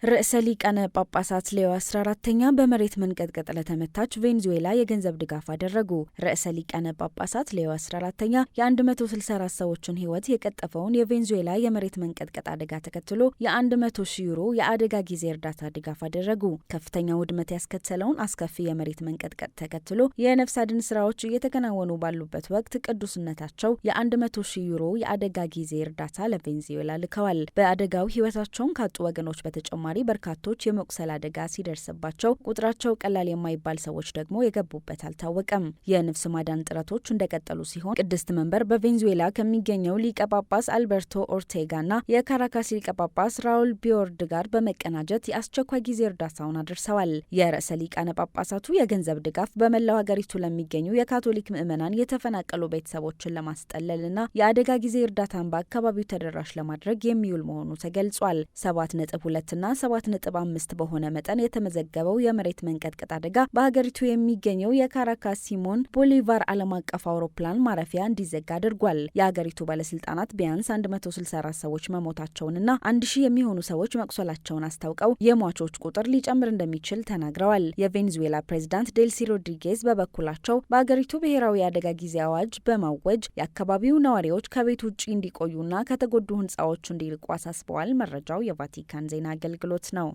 ርዕሰ ሊቃነ ጳጳሳት ሌዮ 14ኛ በመሬት መንቀጥቀጥ ለተመታች ቬንዙዌላ የገንዘብ ድጋፍ አደረጉ። ርዕሰ ሊቃነ ጳጳሳት ሌዮ 14ኛ የ164 ሰዎችን ሕይወት የቀጠፈውን የቬንዙዌላ የመሬት መንቀጥቀጥ አደጋ ተከትሎ የ100,000 ዩሮ የአደጋ ጊዜ እርዳታ ድጋፍ አደረጉ። ከፍተኛ ውድመት ያስከተለውን አስከፊ የመሬት መንቀጥቀጥ ተከትሎ የነፍስ አድን ስራዎች እየተከናወኑ ባሉበት ወቅት ቅዱስነታቸው የ100,000 ዩሮ የአደጋ ጊዜ እርዳታ ለቬንዙዌላ ልከዋል። በአደጋው ሕይወታቸውን ካጡ ወገኖች በተጨማሪ በርካቶች የመቁሰል አደጋ ሲደርስባቸው ቁጥራቸው ቀላል የማይባል ሰዎች ደግሞ የገቡበት አልታወቀም። የነፍስ ማዳን ጥረቶች እንደቀጠሉ ሲሆን ቅድስት መንበር በቬንዙዌላ ከሚገኘው ሊቀ ጳጳስ አልበርቶ ኦርቴጋና የካራካስ ሊቀ ጳጳስ ራውል ቢዮርድ ጋር በመቀናጀት የአስቸኳይ ጊዜ እርዳታውን አድርሰዋል። የርዕሰ ሊቃነ ጳጳሳቱ የገንዘብ ድጋፍ በመላው ሀገሪቱ ለሚገኙ የካቶሊክ ምዕመናን የተፈናቀሉ ቤተሰቦችን ለማስጠለልና የአደጋ ጊዜ እርዳታን በአካባቢው ተደራሽ ለማድረግ የሚውል መሆኑ ተገልጿል። 7.2 እና 7.5 በሆነ መጠን የተመዘገበው የመሬት መንቀጥቀጥ አደጋ በሀገሪቱ የሚገኘው የካራካስ ሲሞን ቦሊቫር ዓለም አቀፍ አውሮፕላን ማረፊያ እንዲዘጋ አድርጓል። የሀገሪቱ ባለስልጣናት ቢያንስ 164 ሰዎች መሞታቸውንና 1000 የሚሆኑ ሰዎች መቁሰላቸውን አስታውቀው የሟቾች ቁጥር ሊጨምር እንደሚችል ተናግረዋል። የቬንዙዌላ ፕሬዝዳንት ዴልሲ ሮድሪጌዝ በበኩላቸው በሀገሪቱ ብሔራዊ የአደጋ ጊዜ አዋጅ በማወጅ የአካባቢው ነዋሪዎች ከቤት ውጭ እንዲቆዩና ከተጎዱ ህንፃዎች እንዲርቁ አሳስበዋል። መረጃው የቫቲካን ዜና አገልግሎት ነው።